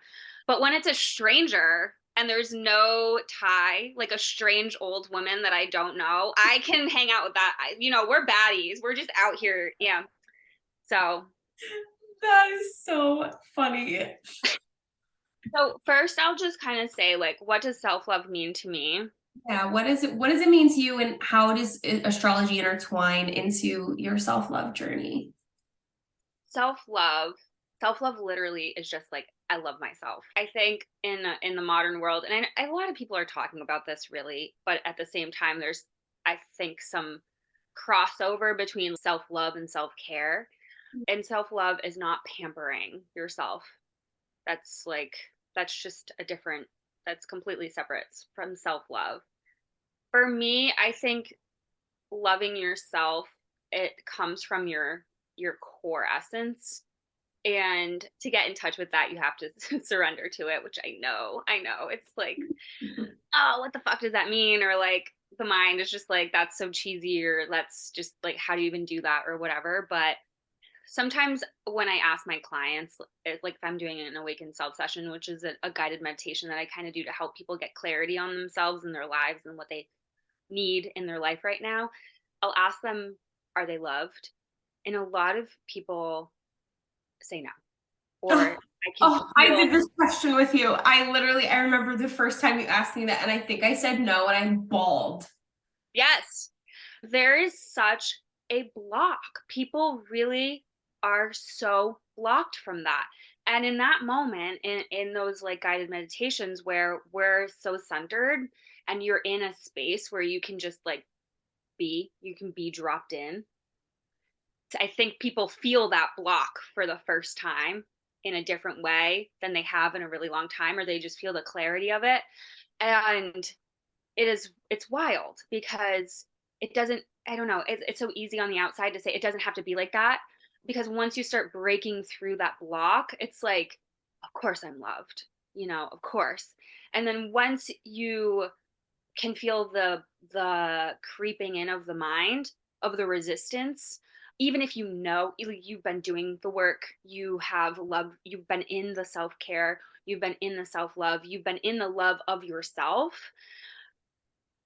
But when it's a stranger and there's no tie, like a strange old woman that I don't know, I can hang out with that. We're baddies, we're just out here, yeah. So That is so funny. first I'll just kind of say, like, what does self-love mean to me? Yeah, what does it mean to you and how does astrology intertwine into your self-love journey? self-love self-love literally is just like, I love myself. I think in the modern world, and a lot of people are talking about this, really, but at the same time, there's, I think, some crossover between self-love and self-care. And self-love is not pampering yourself. That's like, that's completely separate from self-love. For me, I think loving yourself, it comes from your core essence. And to get in touch with that, you have to surrender to it, which I know it's like, oh, what the fuck does that mean? Or like, the mind is just like, that's so cheesy, or that's just like, how do you even do that, or whatever. But sometimes when I ask my clients, like, if I'm doing an awakened self session, which is a guided meditation that I kind of do to help people get clarity on themselves and their lives and what they need in their life right now, I'll ask them, are they loved? And a lot of people say no, or Oh, I can oh, I feel. did this question with you. I remember the first time you asked me that, and I think I said no, and I bawled. Yes, there is such a block. People really are so blocked from that. And in that moment, in those like guided meditations where we're so centered and you're in a space where you can just like you can be dropped in. I think people feel that block for the first time. in a different way than they have in a really long time, or they just feel the clarity of it. And it's wild because it doesn't, I don't know, it's so easy on the outside to say it doesn't have to be like that, because once you start breaking through that block, it's like, of course I'm loved, of course. And then once you can feel the creeping in of the mind, of the resistance, even if you've been doing the work, you have love, you've been in the self-care, you've been in the self-love, you've been in the love of yourself,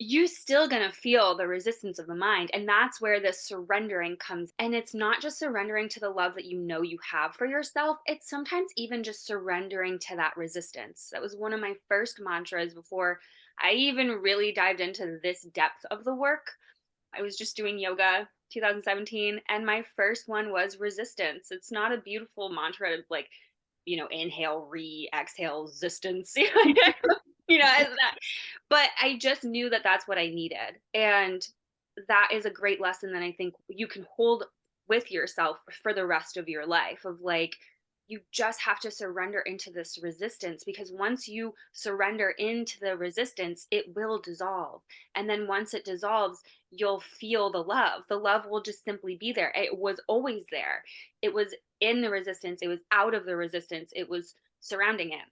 you still going to feel the resistance of the mind. And that's where this surrendering comes. And it's not just surrendering to the love that you have for yourself. It's sometimes even just surrendering to that resistance. That was one of my first mantras before I even really dived into this depth of the work. I was just doing yoga 2017, and my first one was resistance. It's not a beautiful mantra like, inhale, exhale, resistance. As that. But I just knew that that's what I needed. And that is a great lesson that I think you can hold with yourself for the rest of your life, of like, you just have to surrender into this resistance, because once you surrender into the resistance, it will dissolve. And then once it dissolves, you'll feel the love. The love will just simply be there. It was always there. It was in the resistance. It was out of the resistance. It was surrounding it.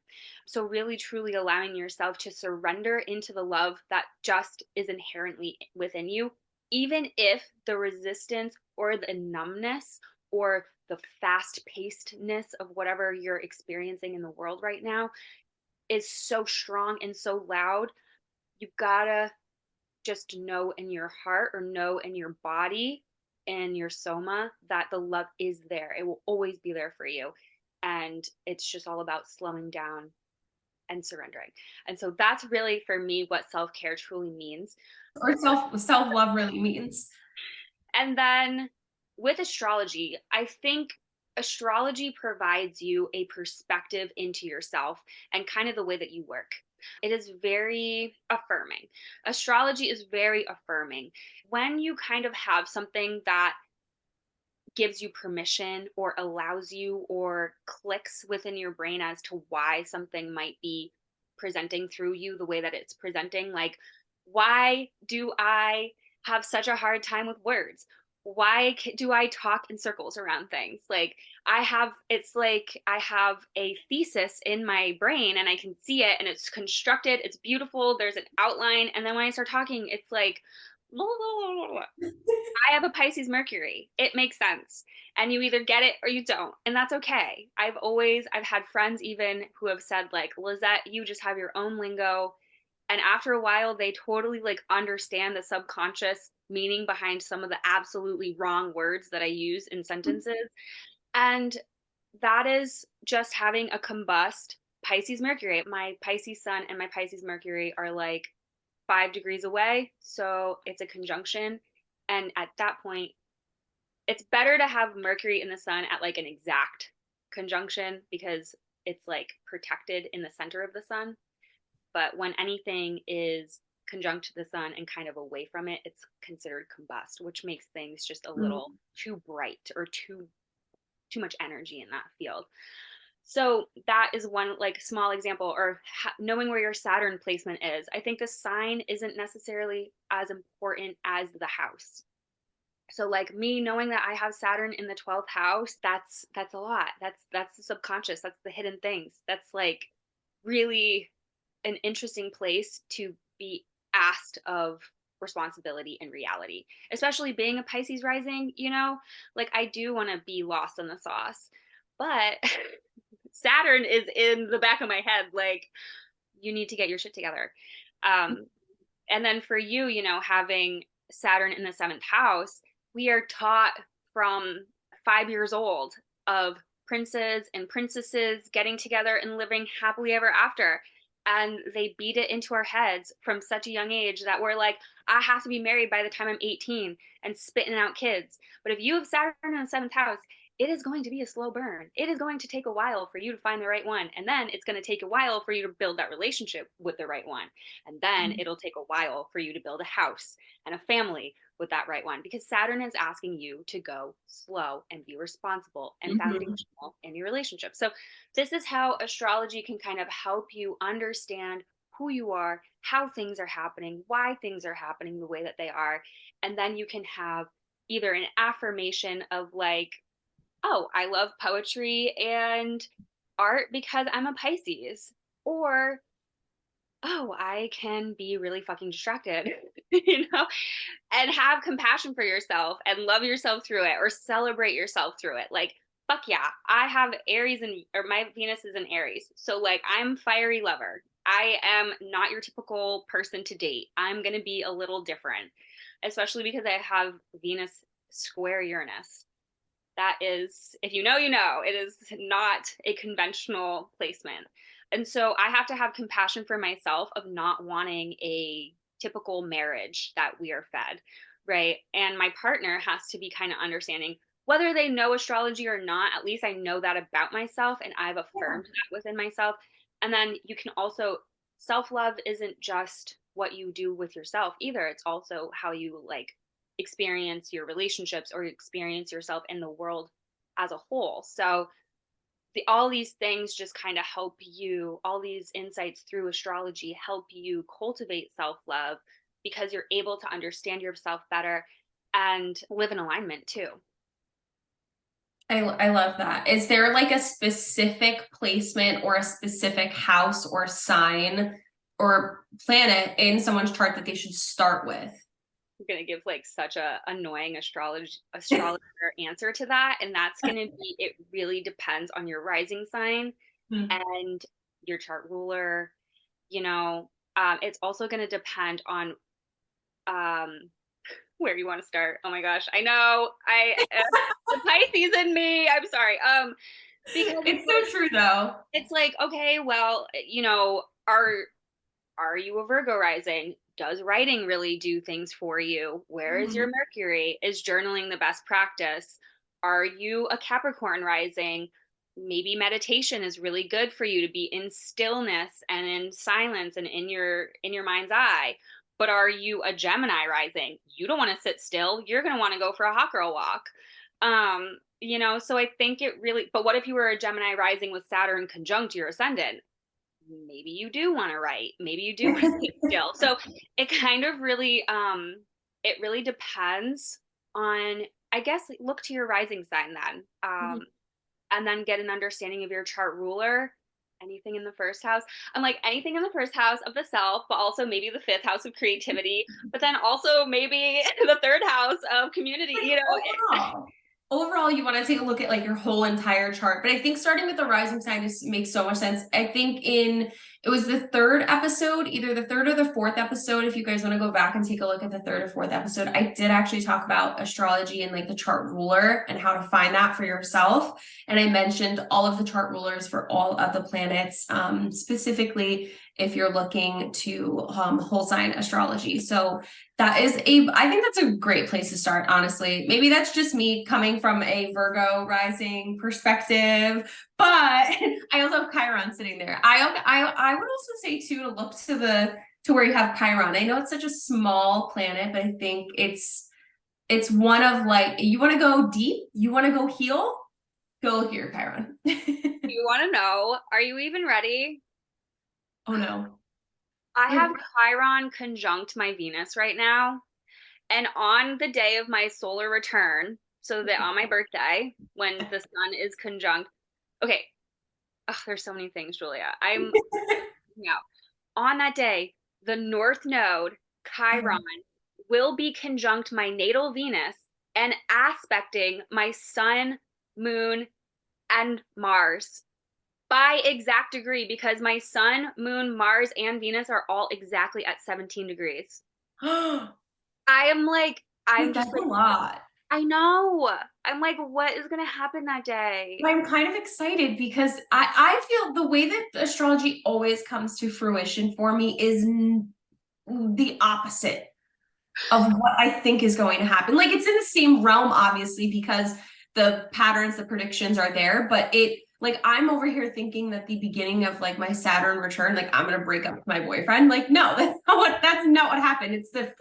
So really truly allowing yourself to surrender into the love that just is inherently within you, even if the resistance or the numbness or the fast pacedness of whatever you're experiencing in the world right now is so strong and so loud. You gotta just know in your heart, or know in your body and your soma, that the love is there. It will always be there for you. And it's just all about slowing down and surrendering. And so that's really, for me, what self-care truly means. Or self-love really means. And then with astrology, I think astrology provides you a perspective into yourself and kind of the way that you work. It is very affirming. Astrology is very affirming. When you kind of have something that gives you permission or allows you or clicks within your brain as to why something might be presenting through you the way that it's presenting, like, why do I have such a hard time with words? Why do I talk in circles around things? It's like I have a thesis in my brain and I can see it and it's constructed, it's beautiful, there's an outline. And then when I start talking, it's like, blah, blah, blah, blah. I have a Pisces Mercury. It makes sense. And you either get it or you don't. And that's okay. I've had friends even who have said, like, Lizette, you just have your own lingo. And after a while, they totally like understand the subconscious meaning behind some of the absolutely wrong words that I use in sentences. And that is just having a combust Pisces Mercury. My Pisces Sun and my Pisces Mercury are like 5 degrees away. So it's a conjunction. And at that point, it's better to have Mercury in the sun at like an exact conjunction, because it's like protected in the center of the sun. But when anything is conjunct to the sun and kind of away from it, it's considered combust, which makes things just a little too bright or too much energy in that field. So that is one like small example, or knowing where your Saturn placement is. I think the sign isn't necessarily as important as the house. So like me knowing that I have Saturn in the 12th house, that's a lot. That's the subconscious, that's the hidden things. That's like really an interesting place to be asked of responsibility and reality, especially being a Pisces rising, like I do want to be lost in the sauce, but Saturn is in the back of my head, like, you need to get your shit together. And then for you, having Saturn in the 7th house, we are taught from 5 years old of princes and princesses getting together and living happily ever after. And they beat it into our heads from such a young age that we're like, I have to be married by the time I'm 18 and spitting out kids. But if you have Saturn in the 7th house, it is going to be a slow burn. It is going to take a while for you to find the right one. And then it's going to take a while for you to build that relationship with the right one. And then it'll take a while for you to build a house and a family with that right one, because Saturn is asking you to go slow and be responsible and foundational in your relationship. So this is how astrology can kind of help you understand who you are, how things are happening, why things are happening the way that they are. And then you can have either an affirmation of like, oh, I love poetry and art because I'm a Pisces. Or, oh, I can be really fucking distracted, and have compassion for yourself and love yourself through it, or celebrate yourself through it. Like, fuck yeah, I have Aries or my Venus is in Aries. So like, I'm fiery lover. I am not your typical person to date. I'm going to be a little different, especially because I have Venus square Uranus. That is, if you know, it is not a conventional placement. And so I have to have compassion for myself of not wanting a typical marriage that we are fed, right? And my partner has to be kind of understanding, whether they know astrology or not. At least I know that about myself, and I've affirmed that within myself. And then you can also, self-love isn't just what you do with yourself either. It's also how you like experience your relationships or experience yourself in the world as a whole. So all these things just kind of help you, all these insights through astrology help you cultivate self-love, because you're able to understand yourself better and live in alignment too. I love that. Is there like a specific placement or a specific house or sign or planet in someone's chart that they should start with? I'm gonna give like such a annoying astrologer answer to that, and that's gonna be, it really depends on your rising sign and your chart ruler. It's also gonna depend on where you want to start. Oh my gosh, I know the Pisces in me. I'm sorry. Because it's so true though. It's like, okay, well, are you a Virgo rising? Does writing really do things for you? Where is your Mercury? Is journaling the best practice? Are you a Capricorn rising? Maybe meditation is really good for you to be in stillness and in silence and in your mind's eye. But are you a Gemini rising? You don't want to sit still. You're going to want to go for a hot girl walk. So I think it really, but what if you were a Gemini rising with Saturn conjunct your ascendant? Maybe you do want to write. Maybe you do want to sit still. So it kind of really, it really depends on, I guess, look to your rising sign then. And then get an understanding of your chart ruler. Anything in the first house. I'm like, anything in the first house of the self, but also maybe the fifth house of creativity, but then also maybe the third house of community, Overall, you want to take a look at like your whole entire chart. But I think starting with the rising sign just makes so much sense. I think it was the third episode, either the third or the fourth episode. If you guys want to go back and take a look at the third or fourth episode, I did actually talk about astrology and like the chart ruler and how to find that for yourself. And I mentioned all of the chart rulers for all of the planets, specifically if you're looking to whole sign astrology. So I think that's a great place to start, honestly. Maybe that's just me coming from a Virgo rising perspective, but I also have Chiron sitting there. I would also say too, to look to where you have Chiron. I know it's such a small planet, but I think it's one of like, you want to go deep, you want to go heal, go look at your Chiron. You want to know, are you even ready? Oh no. I have Chiron conjunct my Venus right now. And on the day of my solar return, so that on my birthday, when the sun is conjunct, okay, there's so many things, Julia. I'm out. On that day, the North Node, Chiron, will be conjunct my natal Venus and aspecting my sun, moon, and Mars by exact degree, because my sun, moon, Mars, and Venus are all exactly at 17 degrees. I'm just like, a lot. I know. I'm like, what is going to happen that day? I'm kind of excited because I feel the way that astrology always comes to fruition for me is the opposite of what I think is going to happen. Like, it's in the same realm, obviously, because the patterns, the predictions are there, but it, like, I'm over here thinking that the beginning of like my Saturn return, like I'm gonna break up with my boyfriend. Like, no, that's not what happened. It's the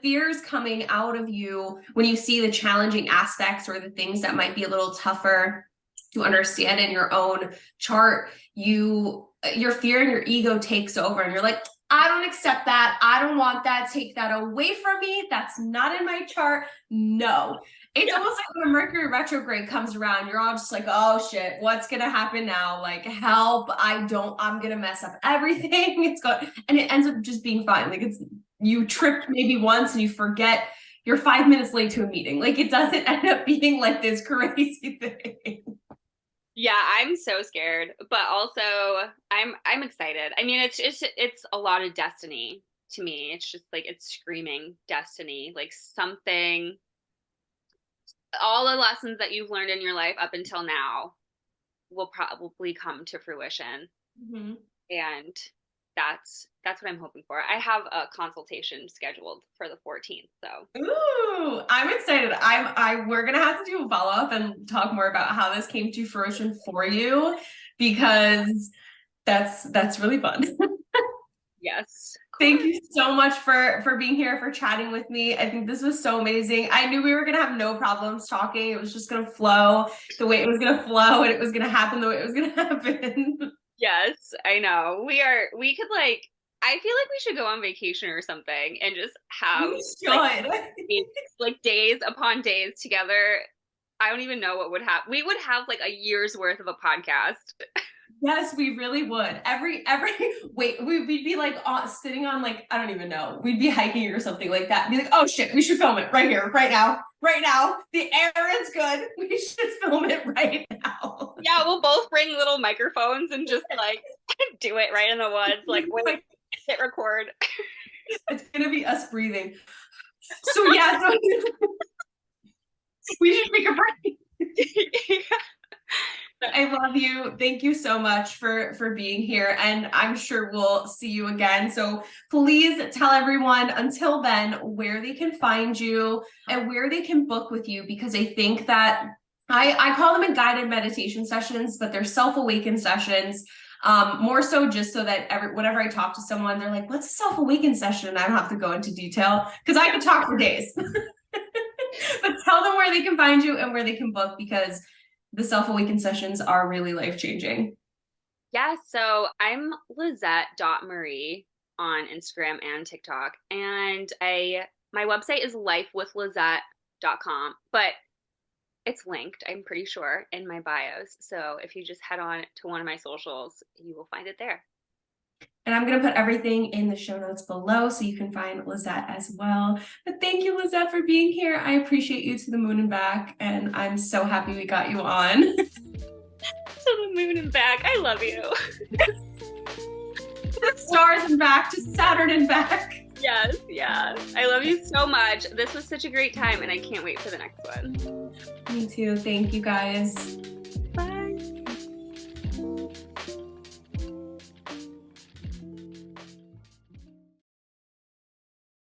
fears coming out of you when you see the challenging aspects or the things that might be a little tougher to understand in your own chart. Your fear and your ego takes over, and you're like, I don't accept that. I don't want that. Take that away from me. That's not in my chart. No. It's almost like when a Mercury retrograde comes around, you're all just like, oh shit, what's gonna happen now? Like, help, I'm gonna mess up everything. And it ends up just being fine. Like, you tripped maybe once and you forget you're 5 minutes late to a meeting. Like, it doesn't end up being like this crazy thing. Yeah, I'm so scared, but also I'm excited. I mean, it's a lot of destiny to me. It's just like, it's screaming destiny, like something, all the lessons that you've learned in your life up until now will probably come to fruition. Mm-hmm. And that's what I'm hoping for. I have a consultation scheduled for the 14th, so. Ooh, I'm excited. We're gonna have to do a follow-up and talk more about how this came to fruition for you, because that's really fun. Yes. Thank you so much for being here, for chatting with me. I think this was so amazing. I knew we were gonna have no problems talking. It was just gonna flow the way it was gonna flow, and it was gonna happen the way it was gonna happen. Yes, I know. We could like, I feel like we should go on vacation or something and just have like days upon days together. I don't even know what would happen. We would have like a year's worth of a podcast. Yes, we really would. We'd be like sitting on, like, I don't even know. We'd be hiking or something like that. Be like, oh shit, we should film it right here, right now. Right now. The air is good. We should film it right now. Yeah, we'll both bring little microphones and just like do it right in the woods. Like, wait, hit record. It's gonna be us breathing. So yeah, we should make a break. Yeah. I love you. Thank you so much for being here, and I'm sure we'll see you again. So please tell everyone until then where they can find you and where they can book with you, because I think that I call them guided meditation sessions, but they're self-awakened sessions. More so just so that whenever I talk to someone, they're like, what's a self-awakened session? And I don't have to go into detail, because I could talk for days. But tell them where they can find you and where they can book, because the self-awakened sessions are really life-changing. Yeah, so I'm Lizette.Marie on Instagram and TikTok. And my website is lifewithlizette.com, but it's linked, I'm pretty sure, in my bios. So if you just head on to one of my socials, you will find it there. And I'm going to put everything in the show notes below so you can find Lizette as well. But thank you, Lizette, for being here. I appreciate you to the moon and back, and I'm so happy we got you on. To the moon and back. I love you. To the stars and back, to Saturn and back. Yes, yeah. I love you so much. This was such a great time, and I can't wait for the next one. Me too. Thank you, guys.